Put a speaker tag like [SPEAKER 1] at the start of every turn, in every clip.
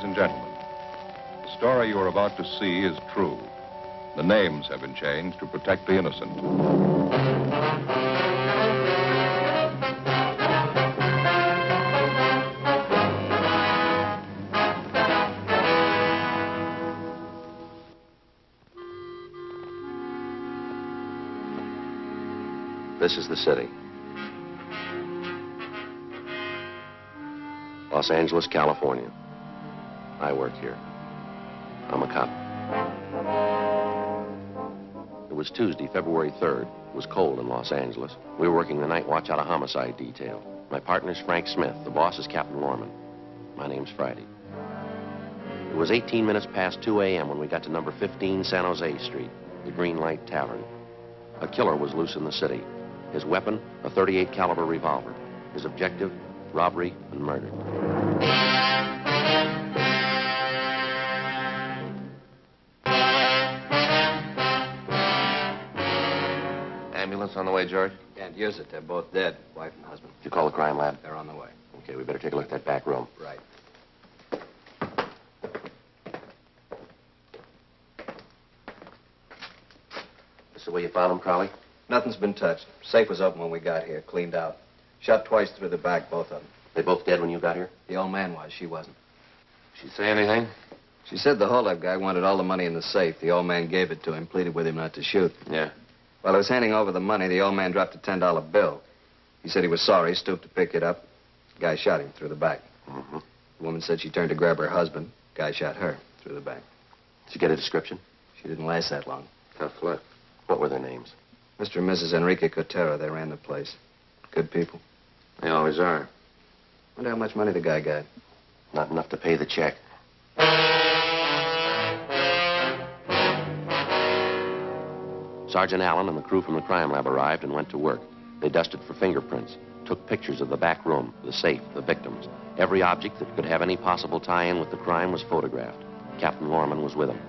[SPEAKER 1] Ladies and gentlemen, the story you are about to see is true. The names have been changed to protect the innocent.
[SPEAKER 2] This is the city. Los Angeles, California. I work here. I'm a cop. It was Tuesday, February 3rd. It was cold in Los Angeles. We were working the night watch out of homicide detail. My partner's Frank Smith. The boss is Captain Lorman. My name's Friday. It was 18 minutes past 2 a.m. when we got to number 15 San Jose Street, the Green Light Tavern. A killer was loose in the city. His weapon, a .38 caliber revolver. His objective, robbery and murder.
[SPEAKER 3] Ambulance on the way, George?
[SPEAKER 4] Can't use it. They're both dead, wife and husband.
[SPEAKER 2] Did you call the crime lab?
[SPEAKER 4] They're on the way.
[SPEAKER 2] Okay, we better take a look at that back room.
[SPEAKER 4] Right.
[SPEAKER 2] This is the way you found him, Crowley?
[SPEAKER 4] Nothing's been touched. Safe was open when we got here, cleaned out. Shot twice through the back, both of them.
[SPEAKER 2] They both dead when you got here?
[SPEAKER 4] The old man was. She wasn't.
[SPEAKER 3] She say anything?
[SPEAKER 4] She said the holdup guy wanted all the money in the safe. The old man gave it to him, pleaded with him not to shoot.
[SPEAKER 3] Yeah.
[SPEAKER 4] While he was handing over the money, the old man dropped a $10 bill. He said he was sorry, stooped to pick it up. The guy shot him through the back.
[SPEAKER 2] Mm-hmm.
[SPEAKER 4] The woman said she turned to grab her husband. The guy shot her through the back.
[SPEAKER 2] Did you get a description?
[SPEAKER 4] She didn't last that long.
[SPEAKER 2] Tough luck. What were their names?
[SPEAKER 4] Mr. and Mrs. Enrique Cotero, they ran the place. Good people.
[SPEAKER 3] They always are.
[SPEAKER 4] Wonder how much money the guy got.
[SPEAKER 2] Not enough to pay the check. Sergeant Allen and the crew from the crime lab arrived and went to work. They dusted for fingerprints, took pictures of the back room, the safe, the victims. Every object that could have any possible tie-in with the crime was photographed. Captain Lorman was with them.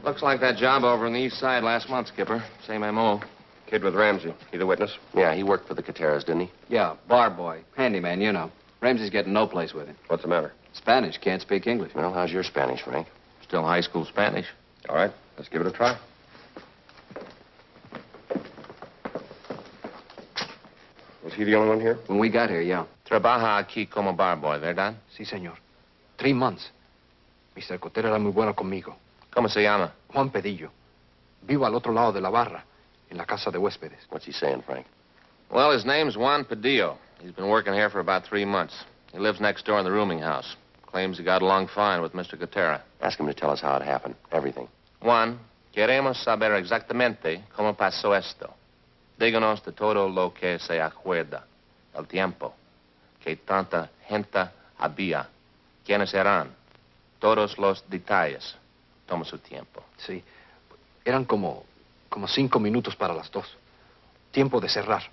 [SPEAKER 3] Looks like that job over on the east side last month, Skipper. Same M.O.
[SPEAKER 1] Kid with Ramsey. He the witness?
[SPEAKER 2] Yeah, he worked for the Coteras, didn't he?
[SPEAKER 4] Yeah, bar boy, handyman, you know. Ramsey's getting no place with him.
[SPEAKER 1] What's the matter?
[SPEAKER 4] Spanish, can't speak English.
[SPEAKER 2] Well, how's your Spanish, Frank?
[SPEAKER 3] Still high school Spanish.
[SPEAKER 1] All right, let's give it a try. Was he the only one here?
[SPEAKER 4] When we got here, yeah.
[SPEAKER 3] Trabaja aquí como bar boy, ¿verdad?
[SPEAKER 5] Sí, señor. 3 months. Mr. Cotero era muy bueno conmigo.
[SPEAKER 3] ¿Cómo se llama?
[SPEAKER 5] Juan Pedillo. Vivo al otro lado de la barra, en la casa de huéspedes.
[SPEAKER 2] What's he saying, Frank?
[SPEAKER 3] Well, his name's Juan Padillo. He's been working here for about 3 months. He lives next door in the rooming house. Claims he got along fine with Mr. Cotera.
[SPEAKER 2] Ask him to tell us how it happened. Everything.
[SPEAKER 3] Juan, queremos saber exactamente cómo pasó esto. Díganos de todo lo que se acuerda. El tiempo. Que tanta gente había. ¿Quiénes eran? Todos los detalles. Toma su tiempo.
[SPEAKER 5] Sí. Eran como 5 minutos para las 2. Tiempo de cerrar.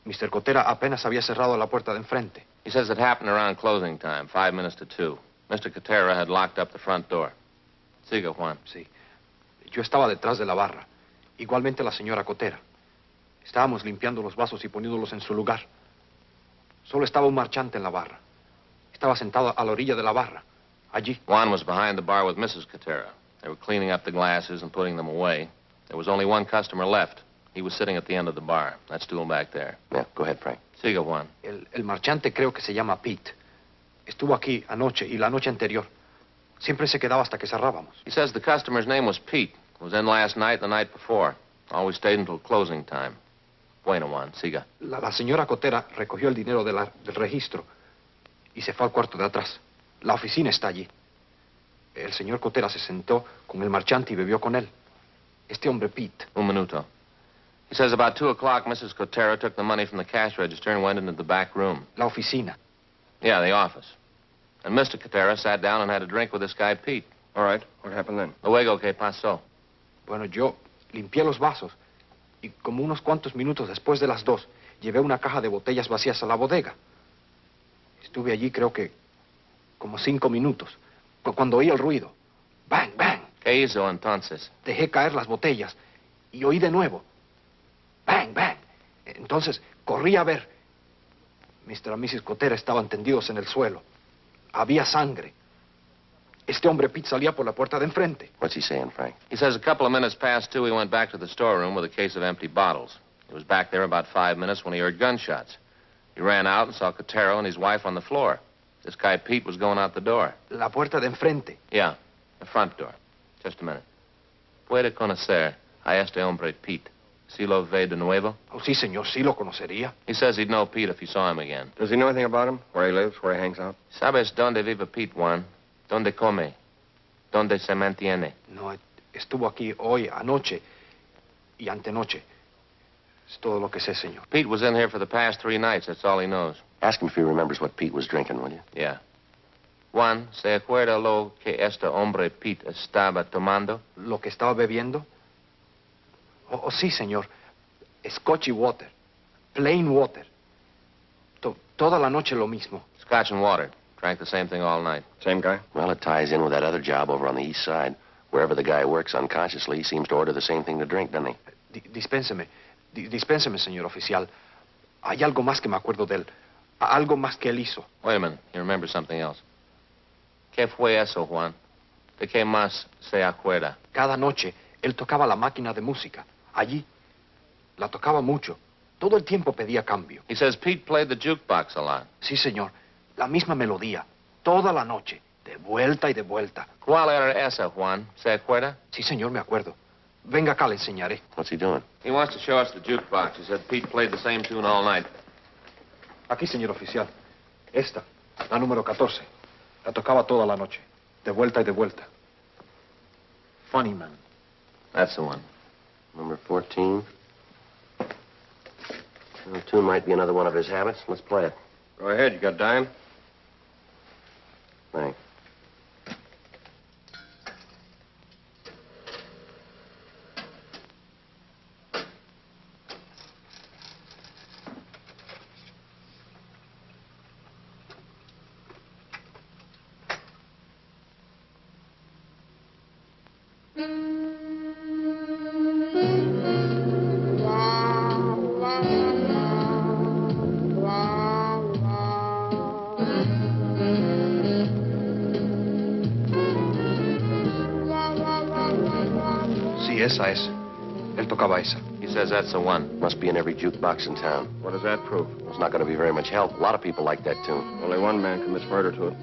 [SPEAKER 5] Mr. Cotera apenas había cerrado la puerta de enfrente.
[SPEAKER 3] He says it happened around closing time, 5 minutes to 2. Mr. Cotera had locked up the front door. Siga, Juan.
[SPEAKER 5] Sí. Yo estaba detrás de la barra. Igualmente la señora Cotera. Estábamos limpiando los vasos y poniéndolos en su lugar. Solo estaba un marchante en la barra. Estaba sentado a la orilla de la barra. Allí.
[SPEAKER 3] Juan was behind the bar with Mrs. Cotera. They were cleaning up the glasses and putting them away. There was only one customer left. He was sitting at the end of the bar. That stool back there.
[SPEAKER 2] Yeah, go ahead, Frank.
[SPEAKER 3] Siga, Juan.
[SPEAKER 5] El marchante creo que se llama Pete. Estuvo aquí anoche y la noche anterior. Siempre se quedaba hasta que cerrábamos.
[SPEAKER 3] He says the customer's name was Pete. Was in last night, the night before. Always stayed until closing time. Bueno, Juan, siga.
[SPEAKER 5] La señora Cotera recogió el dinero del registro y se fue al cuarto de atrás. La oficina está allí. El señor Cotera se sentó con el marchante y bebió con él. Este hombre, Pete.
[SPEAKER 3] Un minuto. He says about 2 o'clock, Mrs. Cotera took the money from the cash register and went into the back room.
[SPEAKER 5] La oficina.
[SPEAKER 3] Yeah, the office. And Mr. Cotera sat down and had a drink with this guy, Pete.
[SPEAKER 1] All right, what happened then?
[SPEAKER 3] Luego, ¿qué pasó?
[SPEAKER 5] Bueno, yo limpié los vasos y como unos cuantos minutos después de las 2, llevé una caja de botellas vacías a la bodega. Estuve allí creo que como 5 minutos, cuando oí el ruido. ¡Bang, bang!
[SPEAKER 3] ¿Qué hizo entonces?
[SPEAKER 5] Dejé caer las botellas y oí de nuevo. ¡Bang, bang! Entonces corrí a ver. Mr. y Mrs. Cotera estaban tendidos en el suelo. Había sangre. Este hombre Pete salía por la puerta de enfrente.
[SPEAKER 2] What's he saying, Frank?
[SPEAKER 3] He says a couple of minutes past 2, he went back to the storeroom with a case of empty bottles. He was back there about 5 minutes when he heard gunshots. He ran out and saw Cotero and his wife on the floor. This guy Pete was going out the door.
[SPEAKER 5] La puerta de enfrente.
[SPEAKER 3] Yeah, the front door. Just a minute. Puede conocer a este hombre Pete. Si lo ve de nuevo?
[SPEAKER 5] Oh, sí, señor, sí lo conocería.
[SPEAKER 3] He says he'd know Pete if he saw him again.
[SPEAKER 6] Does he know anything about him? Where he lives, where he hangs out?
[SPEAKER 3] ¿Sabes dónde vive Pete, Juan? ¿Dónde come? ¿Dónde se mantiene?
[SPEAKER 5] No, estuvo aquí hoy, anoche y antenoche. Es todo lo que sé, señor.
[SPEAKER 3] Pete was in here for the past 3 nights. That's all he knows.
[SPEAKER 2] Ask him if he remembers what Pete was drinking, will you?
[SPEAKER 3] Yeah. Juan, ¿se acuerda lo que este hombre Pete estaba tomando?
[SPEAKER 5] ¿Lo que estaba bebiendo? Oh, sí, señor. Scotch y water. Plain water. Toda la noche lo mismo.
[SPEAKER 3] Scotch and water. Drank the same thing all night.
[SPEAKER 6] Same guy?
[SPEAKER 2] Well, it ties in with that other job over on the east side. Wherever the guy works unconsciously, he seems to order the same thing to drink, doesn't he?
[SPEAKER 5] Dispénseme. Dispénseme, señor oficial. Hay algo más que me acuerdo de él. Algo más que él hizo.
[SPEAKER 3] Wait a minute. He remembers something else. ¿Qué fue eso, Juan? ¿De qué más se acuerda?
[SPEAKER 5] Cada noche, él tocaba la máquina de música. Allí. La tocaba mucho. Todo el tiempo pedía cambio.
[SPEAKER 3] He says Pete played the jukebox a lot.
[SPEAKER 5] Sí, señor. La misma melodía. Toda la noche. De vuelta y de vuelta.
[SPEAKER 3] ¿Cuál era esa, Juan? ¿Se acuerda?
[SPEAKER 5] Sí, señor, me acuerdo. Venga acá, le enseñaré.
[SPEAKER 2] What's he doing?
[SPEAKER 3] He wants to show us the jukebox. He said Pete played the same tune all night.
[SPEAKER 5] Aquí, señor oficial. Esta, la número 14. La tocaba toda la noche. De vuelta y de vuelta. Funny Man.
[SPEAKER 3] That's the one.
[SPEAKER 2] Number 14. The tune might be another one of his habits. Let's play it.
[SPEAKER 6] Go ahead. You got dime?
[SPEAKER 2] Thanks.
[SPEAKER 5] Sí, esa es. Él tocaba esa.
[SPEAKER 3] He says that's the one.
[SPEAKER 2] Must be in every jukebox in town.
[SPEAKER 6] What does that prove?
[SPEAKER 2] It's not going to be very much help. A lot of people like that tune.
[SPEAKER 6] Only one man commits murder to it.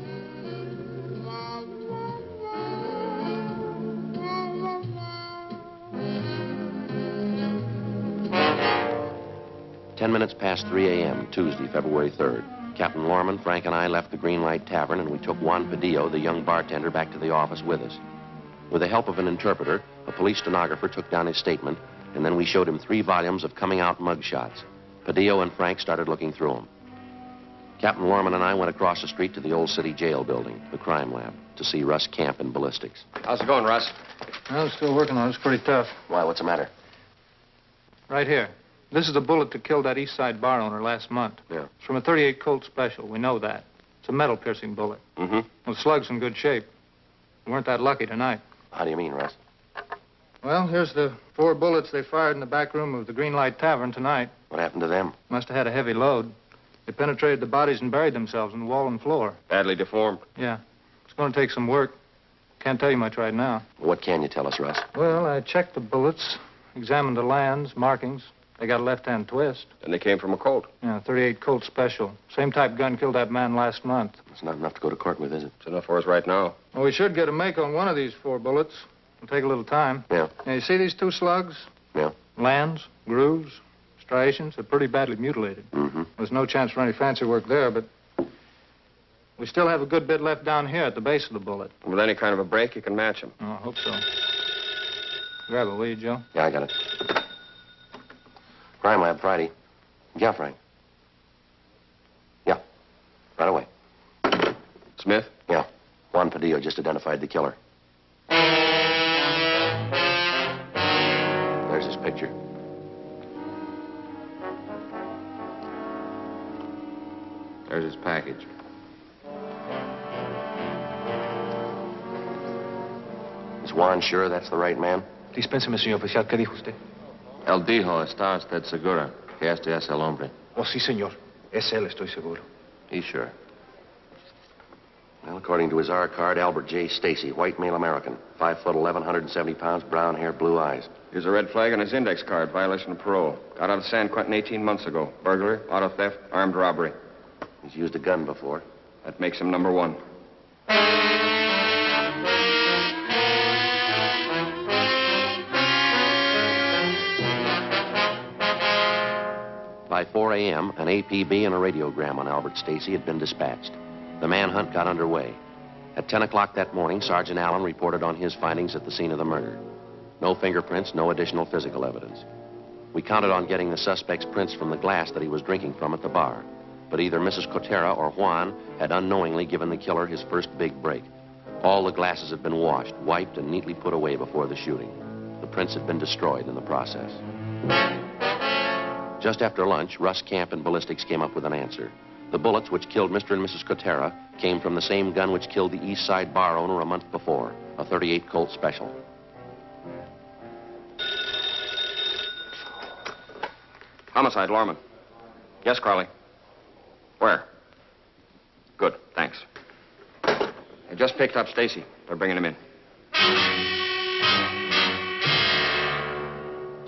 [SPEAKER 2] Ten minutes past 3 a.m., Tuesday, February 3rd. Captain Lorman, Frank, and I left the Green Light Tavern, and we took Juan Padillo, the young bartender, back to the office with us. With the help of an interpreter, a police stenographer took down his statement, and then we showed him 3 volumes of coming-out mugshots. Padillo and Frank started looking through them. Captain Lorman and I went across the street to the old city jail building, the crime lab, to see Russ Camp in ballistics.
[SPEAKER 6] How's it going, Russ?
[SPEAKER 7] Well, still working on it. It's pretty tough.
[SPEAKER 2] Why, what's the matter?
[SPEAKER 7] Right here. This is the bullet that killed that East Side bar owner last month.
[SPEAKER 2] Yeah.
[SPEAKER 7] It's from a .38 Colt Special. We know that. It's a metal-piercing bullet.
[SPEAKER 2] Mm-hmm.
[SPEAKER 7] Well, the slug's in good shape. We weren't that lucky tonight.
[SPEAKER 2] How do you mean, Russ?
[SPEAKER 7] Well, here's the 4 bullets they fired in the back room of the Green Light Tavern tonight.
[SPEAKER 2] What happened to them?
[SPEAKER 7] Must have had a heavy load. They penetrated the bodies and buried themselves in the wall and floor.
[SPEAKER 6] Badly deformed.
[SPEAKER 7] Yeah. It's going to take some work. Can't tell you much right now.
[SPEAKER 2] What can you tell us, Russ?
[SPEAKER 7] Well, I checked the bullets, examined the lands, markings. They got a left-hand twist.
[SPEAKER 6] And they came from a Colt.
[SPEAKER 7] Yeah, .38 Colt Special. Same type gun killed that man last month.
[SPEAKER 2] It's not enough to go to court with, is it?
[SPEAKER 6] It's enough for us right now.
[SPEAKER 7] Well, we should get a make on one of these 4 bullets. It'll take a little time.
[SPEAKER 2] Yeah.
[SPEAKER 7] Now, you see these 2 slugs?
[SPEAKER 2] Yeah.
[SPEAKER 7] Lands, grooves, striations. They're pretty badly mutilated.
[SPEAKER 2] Mm-hmm.
[SPEAKER 7] There's no chance for any fancy work there, but we still have a good bit left down here at the base of the bullet.
[SPEAKER 6] With any kind of a break, you can match him.
[SPEAKER 7] Oh, I hope so. Grab it, will you, Joe?
[SPEAKER 2] Yeah, I got it. Crime lab, Friday. Yeah, Frank. Yeah. Right away.
[SPEAKER 6] Smith?
[SPEAKER 2] Yeah. Juan Padillo just identified the killer. There's his picture.
[SPEAKER 3] There's his package.
[SPEAKER 2] Is Juan sure that's the right man?
[SPEAKER 5] Dispénseme, señor oficial. ¿Qué dijo usted?
[SPEAKER 3] Él dijo, ¿está usted segura que este es el hombre?
[SPEAKER 5] Oh, sí, señor. Es él, estoy seguro.
[SPEAKER 3] He's sure.
[SPEAKER 2] Well, according to his R card, Albert J. Stacy, white male American, 5'11", 170 pounds, brown hair, blue eyes.
[SPEAKER 6] Here's a red flag on his index card, violation of parole. Got out of San Quentin 18 months ago. Burglary, auto theft, armed robbery.
[SPEAKER 2] He's used a gun before.
[SPEAKER 6] That makes him number one.
[SPEAKER 2] By 4 a.m., an APB and a radiogram on Albert Stacy had been dispatched. The manhunt got underway. At 10 o'clock that morning, Sergeant Allen reported on his findings at the scene of the murder. No fingerprints, no additional physical evidence. We counted on getting the suspect's prints from the glass that he was drinking from at the bar. But either Mrs. Cotera or Juan had unknowingly given the killer his first big break. All the glasses had been washed, wiped, and neatly put away before the shooting. The prints had been destroyed in the process. Just after lunch, Russ Camp and ballistics came up with an answer. The bullets which killed Mr. and Mrs. Cotera came from the same gun which killed the East Side bar owner a month before, a .38 Colt Special.
[SPEAKER 6] Homicide, Lorman. Yes, Crowley. Where? Good, thanks. I just picked up Stacy. They're bringing him in.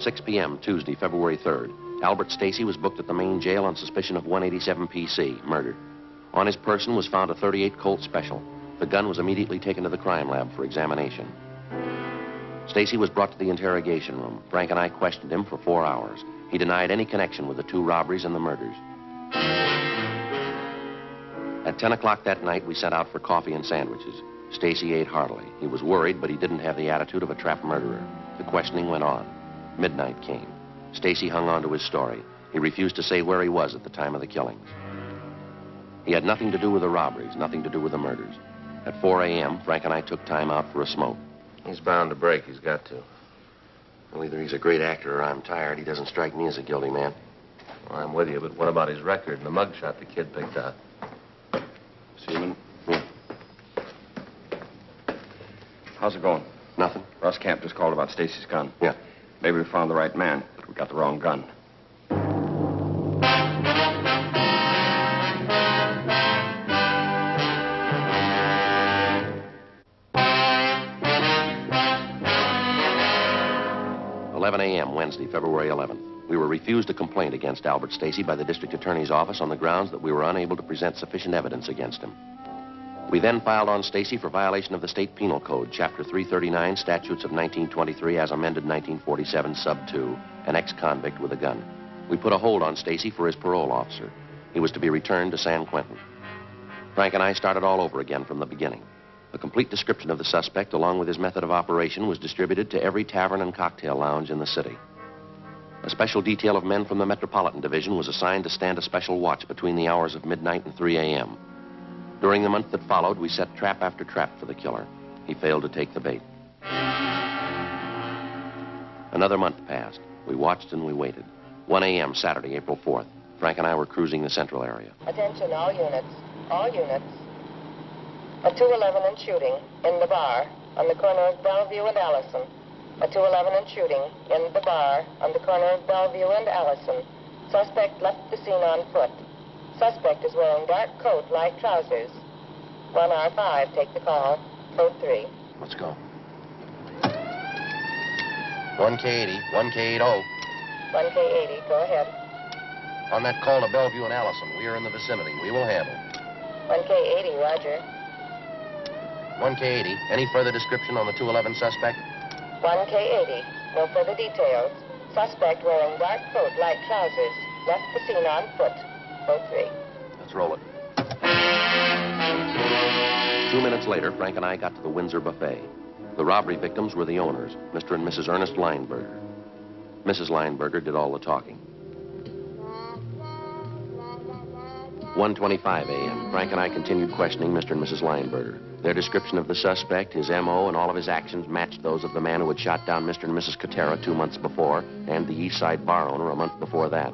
[SPEAKER 2] 6 p.m., Tuesday, February 3rd. Albert Stacy was booked at the main jail on suspicion of 187 PC, murder. On his person was found a .38 Colt Special. The gun was immediately taken to the crime lab for examination. Stacy was brought to the interrogation room. Frank and I questioned him for 4 hours. He denied any connection with the two robberies and the murders. At 10 o'clock that night, we sent out for coffee and sandwiches. Stacy ate heartily. He was worried, but he didn't have the attitude of a trapped murderer. The questioning went on. Midnight came. Stacy hung on to his story. He refused to say where he was at the time of the killings. He had nothing to do with the robberies, nothing to do with the murders. At 4 a.m., Frank and I took time out for a smoke.
[SPEAKER 3] He's bound to break. He's got to.
[SPEAKER 2] Well, either he's a great actor or I'm tired. He doesn't strike me as a guilty man.
[SPEAKER 3] Well, I'm with you, but what about his record and the mugshot the kid picked out?
[SPEAKER 6] Seaman,
[SPEAKER 2] Yeah,
[SPEAKER 6] how's it going?
[SPEAKER 2] nothing?
[SPEAKER 6] Russ Camp just called about Stacy's gun.
[SPEAKER 2] Yeah.
[SPEAKER 6] Maybe we found the right man, but we got the wrong gun.
[SPEAKER 2] A.m., Wednesday, February 11th. We were refused a complaint against Albert Stacy by the district attorney's office on the grounds that we were unable to present sufficient evidence against him. We then filed on Stacy for violation of the State Penal Code, Chapter 339, Statutes of 1923, as amended 1947, Sub 2, an ex-convict with a gun. We put a hold on Stacy for his parole officer. He was to be returned to San Quentin. Frank and I started all over again from the beginning. A complete description of the suspect, along with his method of operation, was distributed to every tavern and cocktail lounge in the city. A special detail of men from the Metropolitan Division was assigned to stand a special watch between the hours of midnight and 3 a.m. During the month that followed, we set trap after trap for the killer. He failed to take the bait. Another month passed. We watched and we waited. 1 a.m. Saturday, April 4th. Frank and I were cruising the central area.
[SPEAKER 8] Attention, all units. All units. A 211 and shooting in the bar on the corner of Bellevue and Allison. A 211 and shooting in the bar on the corner of Bellevue and Allison. Suspect left the scene on foot. Suspect is wearing dark coat, light trousers. 1R5, take the call. Code 3.
[SPEAKER 2] Let's go. 1K80, 1K80.
[SPEAKER 8] 1K80, go ahead.
[SPEAKER 2] On that call to Bellevue and Allison, we are in the vicinity. We will handle.
[SPEAKER 8] 1K80, roger.
[SPEAKER 2] 1K80. Any further description on the 211 suspect?
[SPEAKER 8] 1K80, no further details. Suspect wearing dark coat, light trousers. Left the scene on foot. Code 3.
[SPEAKER 2] Let's roll it. 2 minutes later, Frank and I got to the Windsor Buffet. The robbery victims were the owners, Mr. and Mrs. Ernest Lineberger. Mrs. Lineberger did all the talking. 1:25 a.m. Frank and I continued questioning Mr. and Mrs. Lineberger. Their description of the suspect, his M.O., and all of his actions matched those of the man who had shot down Mr. and Mrs. Cotera 2 months before, and the East Side bar owner a month before that.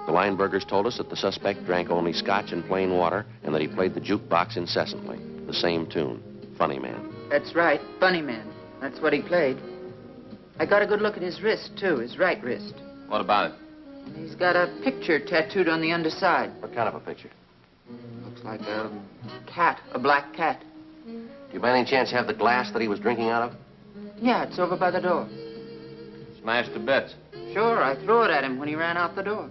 [SPEAKER 2] The Linebergers told us that the suspect drank only scotch and plain water, and that he played the jukebox incessantly. The same tune, Funny Man.
[SPEAKER 9] That's right, Funny Man. That's what he played. I got a good look at his wrist, too, his right wrist.
[SPEAKER 3] What about it?
[SPEAKER 9] He's got a picture tattooed on the underside.
[SPEAKER 2] What kind of a picture?
[SPEAKER 9] A Looks like a cat, a black cat.
[SPEAKER 2] Do you by any chance have the glass that he was drinking out of?
[SPEAKER 9] Yeah, it's over by the door.
[SPEAKER 3] Smashed to bits.
[SPEAKER 9] Sure, I threw it at him when he ran out the door.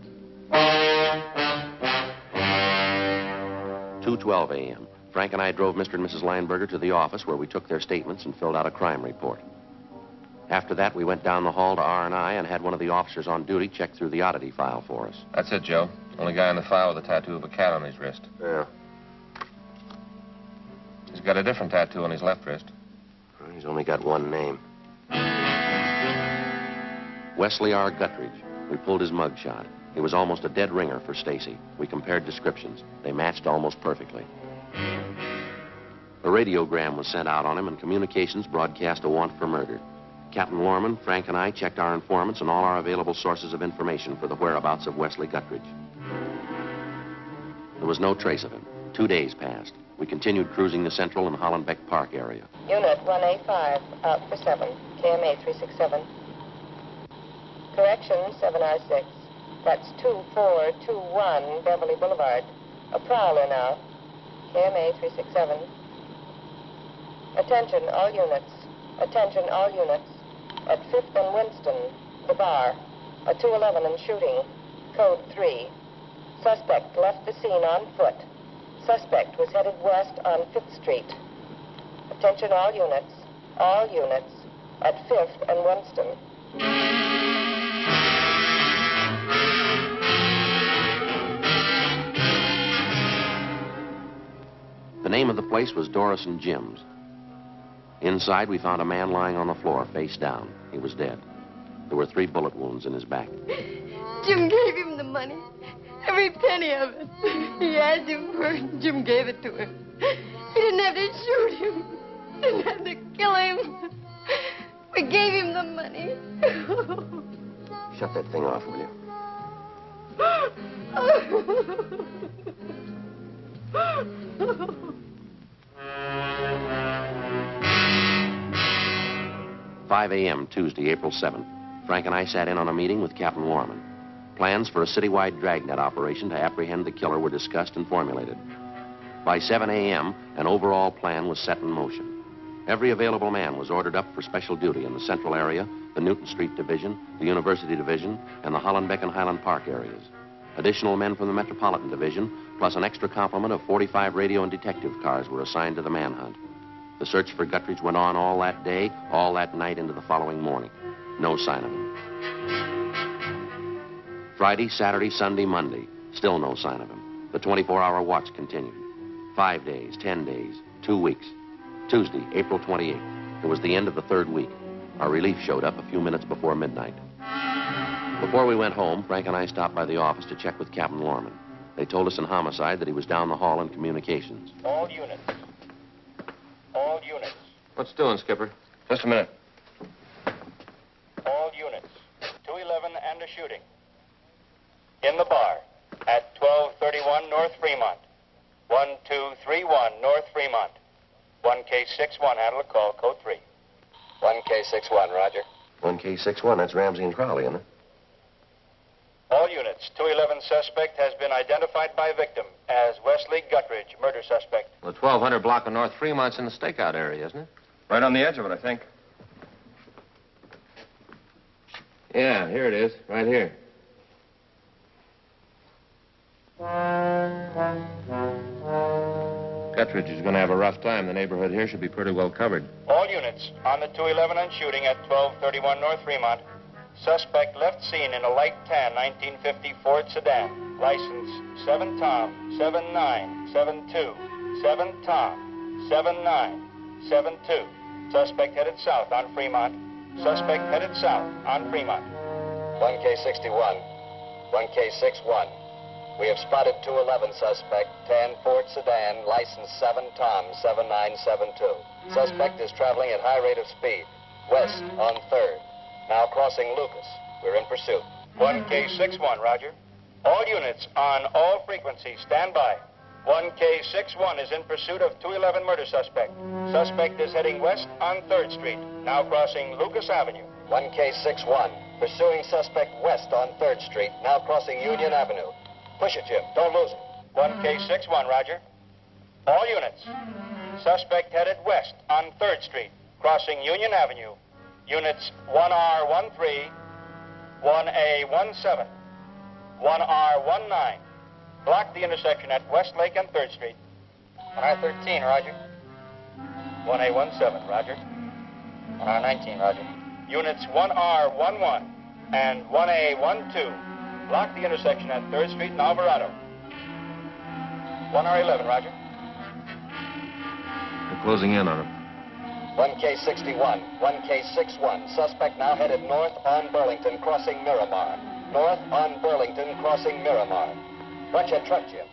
[SPEAKER 2] 2:12 a.m. Frank and I drove Mr. and Mrs. Lineberger to the office where we took their statements and filled out a crime report. After that, we went down the hall to R&I and had one of the officers on duty check through the oddity file for us.
[SPEAKER 3] That's it, Joe. Only guy in the file with a tattoo of a cat on his wrist.
[SPEAKER 2] Yeah.
[SPEAKER 3] He's got a different tattoo on his left wrist.
[SPEAKER 2] He's only got one name. Wesley R. Guttridge. We pulled his mugshot. He was almost a dead ringer for Stacy. We compared descriptions. They matched almost perfectly. A radiogram was sent out on him, and communications broadcast a want for murder. Captain Lorman, Frank, and I checked our informants and all our available sources of information for the whereabouts of Wesley Guttridge. There was no trace of him. 2 days passed. We continued cruising the Central and Hollenbeck Park area.
[SPEAKER 8] Unit 1A5, out for 7, KMA 367. Correction, 7R6. That's 2421 Beverly Boulevard. A prowler now. KMA 367. Attention, all units. Attention, all units. At 5th and Winston, the bar. A 211 and shooting. Code 3. Suspect left the scene on foot. Suspect was headed west on 5th Street. Attention, all units. All units. At 5th and Winston.
[SPEAKER 2] The name of the place was Doris and Jim's. Inside, we found a man lying on the floor, face down. He was dead. There were 3 bullet wounds in his back.
[SPEAKER 10] Jim gave him the money. Every penny of it. He asked him for it. Jim gave it to him. He didn't have to shoot him. Didn't have to kill him. We gave him the money.
[SPEAKER 2] Shut that thing off, will you? 5 a.m. Tuesday, April 7th. Frank and I sat in on a meeting with Captain Lorman. Plans for a citywide Dragnet operation to apprehend the killer were discussed and formulated. By 7 a.m., an overall plan was set in motion. Every available man was ordered up for special duty in the Central area, the Newton Street Division, the University Division, and the Hollenbeck and Highland Park areas. Additional men from the Metropolitan Division, plus an extra complement of 45 radio and detective cars were assigned to the manhunt. The search for Guttridge went on all that day, all that night into the following morning. No sign of him. Friday, Saturday, Sunday, Monday. Still no sign of him. The 24-hour watch continued. 5 days, 10 days, 2 weeks. Tuesday, April 28th. It was the end of the 3rd week. Our relief showed up a few minutes before midnight. Before we went home, Frank and I stopped by the office to check with Captain Lorman. They told us in homicide that he was down the hall in communications.
[SPEAKER 11] All units. All units.
[SPEAKER 3] What's doing, Skipper? Just a minute.
[SPEAKER 11] All units. 211 and a shooting. In the bar at 1231 North Fremont. 1231 North Fremont. 1K61, handle a call, code 3.
[SPEAKER 4] 1K61, roger.
[SPEAKER 2] 1K61, that's Ramsey and Crowley, isn't it?
[SPEAKER 11] All units. 211 suspect has been identified by victim as Wesley Guttridge, murder suspect.
[SPEAKER 3] The 1200 block of North Fremont's in the stakeout area, isn't it?
[SPEAKER 6] Right on the edge of it, I think.
[SPEAKER 3] Yeah, here it is. Right here. Guttridge is going to have a rough time. The neighborhood here should be pretty well covered.
[SPEAKER 11] All units on the 211 and shooting at 1231 North Fremont. Suspect left scene in a light tan 1950 Ford sedan. License 7 Tom 7972. 7 Tom 7972. Suspect headed south on Fremont. Suspect headed south on Fremont.
[SPEAKER 4] 1K61. 1K61. We have spotted 211 suspect, tan Ford sedan, license 7 Tom 7972. Suspect is traveling at high rate of speed. West on 3rd. Now crossing Lucas. We're in pursuit.
[SPEAKER 11] 1K61, roger. All units on all frequencies, stand by. 1K61 is in pursuit of 211 murder suspect. Suspect is heading west on 3rd Street, now crossing Lucas Avenue.
[SPEAKER 4] 1K61, pursuing suspect west on 3rd Street, now crossing Union Avenue. Push it, Jim. Don't lose it.
[SPEAKER 11] 1K61, roger. All units. Suspect headed west on 3rd Street, crossing Union Avenue. Units 1R13, 1A17, 1R19. Block the intersection at Westlake and 3rd Street. 1R13, roger. 1A17, roger. 1R19, roger. Units 1R11 and 1A12. Block the intersection at 3rd Street and Alvarado. 1R11, roger.
[SPEAKER 3] We're closing in on him.
[SPEAKER 4] 1K61, 1K61. Suspect now headed north on Burlington, crossing Miramar. North on Burlington, crossing Miramar. Watch that truck, Jim.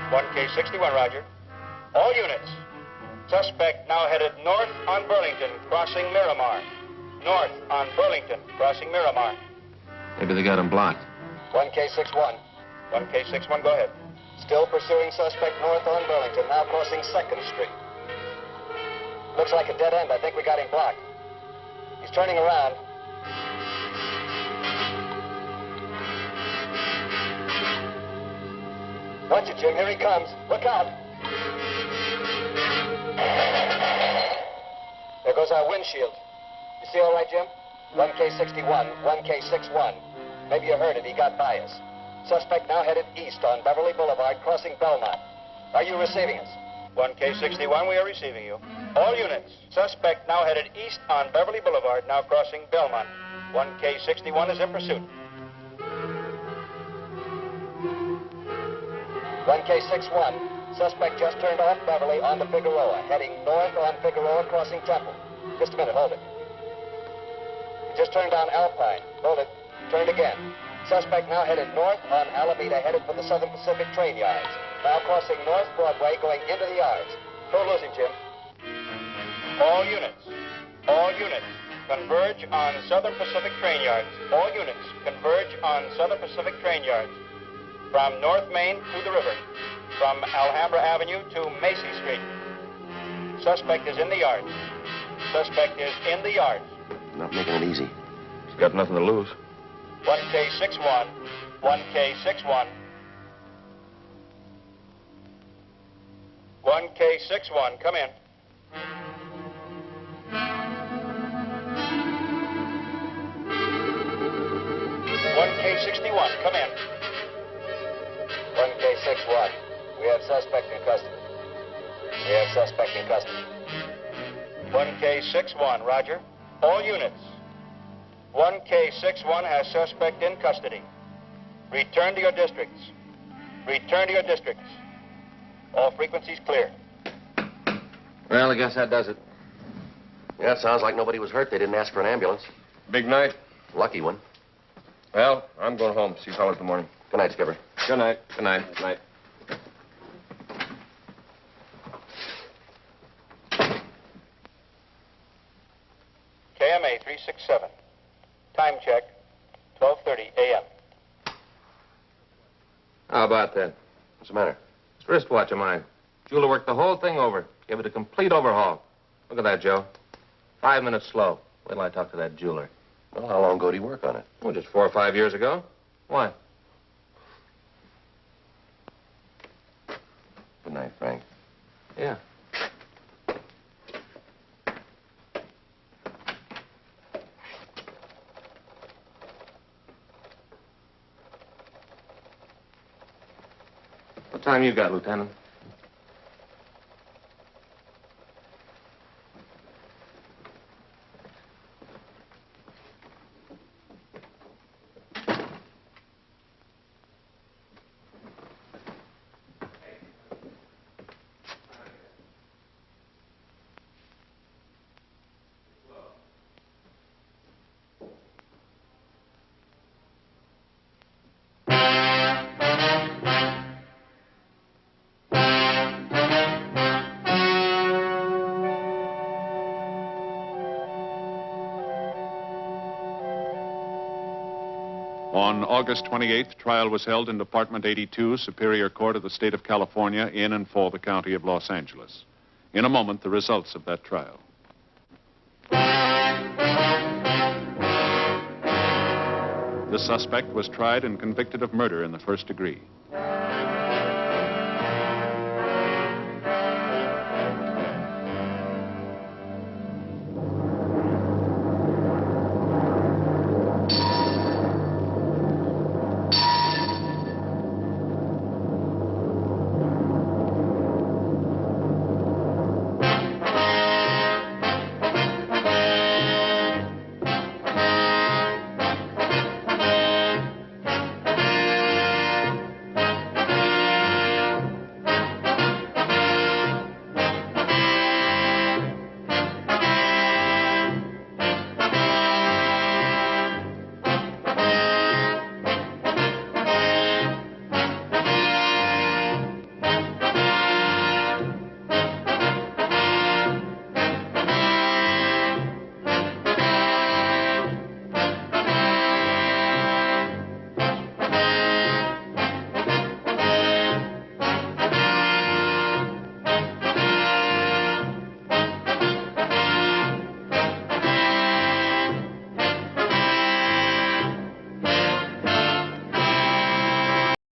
[SPEAKER 11] 1K61, roger. All units. Suspect now headed north on Burlington, crossing Miramar. North on Burlington, crossing Miramar.
[SPEAKER 3] Maybe they got him blocked.
[SPEAKER 4] 1K61.
[SPEAKER 11] 1K61, go ahead.
[SPEAKER 4] Still pursuing suspect north on Burlington, now crossing 2nd Street. Looks like a dead end. I think we got him blocked. He's turning around. Watch it, Jim. Here he comes. Look out. There goes our windshield. You see all right, Jim? 1K61, 1K61. Maybe you heard it. He got by us. Suspect now headed east on Beverly Boulevard, crossing Belmont. Are you receiving us?
[SPEAKER 11] 1K61, we are receiving you. All units. Suspect now headed east on Beverly Boulevard, now crossing Belmont. 1K61 is in pursuit.
[SPEAKER 4] 1K61. Suspect just turned off Beverly onto Figueroa, heading north on Figueroa, crossing Temple. Just a minute, hold it. He just turned down Alpine. Hold it. Turned again. Suspect now headed north on Alameda, headed for the Southern Pacific train yards. Now crossing North Broadway, going into the yards. Don't lose him, Jim.
[SPEAKER 11] All units. All units. Converge on Southern Pacific train yards. All units. Converge on Southern Pacific train yards. From North Main to the river. From Alhambra Avenue to Macy Street. Suspect is in the yards. Suspect is in the yards.
[SPEAKER 2] Not making it easy.
[SPEAKER 3] He's got nothing to lose.
[SPEAKER 11] 1K61. 1K61. 1K61, come in. 1K61, come in.
[SPEAKER 4] 1K61. We have suspect in custody. We have suspect in custody.
[SPEAKER 11] 1K61, roger. All units. 1K61 has suspect in custody. Return to your districts. Return to your districts. All frequencies clear.
[SPEAKER 3] Well, I guess that does it.
[SPEAKER 2] Yeah, it sounds like nobody was hurt. They didn't ask for an ambulance.
[SPEAKER 3] Big night.
[SPEAKER 2] Lucky one.
[SPEAKER 3] Well, I'm going home. See you fellas in the morning.
[SPEAKER 2] Good night, Skipper.
[SPEAKER 3] Good night. Good night. Good night.
[SPEAKER 11] KMA 367. Time check, 12:30 a.m.
[SPEAKER 3] How about that?
[SPEAKER 2] What's the matter?
[SPEAKER 3] This wristwatch of mine. Jeweler worked the whole thing over. Gave it a complete overhaul. Look at that, Joe. 5 minutes slow. Wait till I talk to that jeweler.
[SPEAKER 2] Well, how long ago did he work on it?
[SPEAKER 3] Oh, just 4 or 5 years ago. Why?
[SPEAKER 2] Good night, Frank.
[SPEAKER 3] Yeah. What time you got, Lieutenant?
[SPEAKER 12] On August 28th, trial was held in Department 82, Superior Court of the State of California, in and for the County of Los Angeles. In a moment, the results of that trial. The suspect was tried and convicted of murder in the first degree.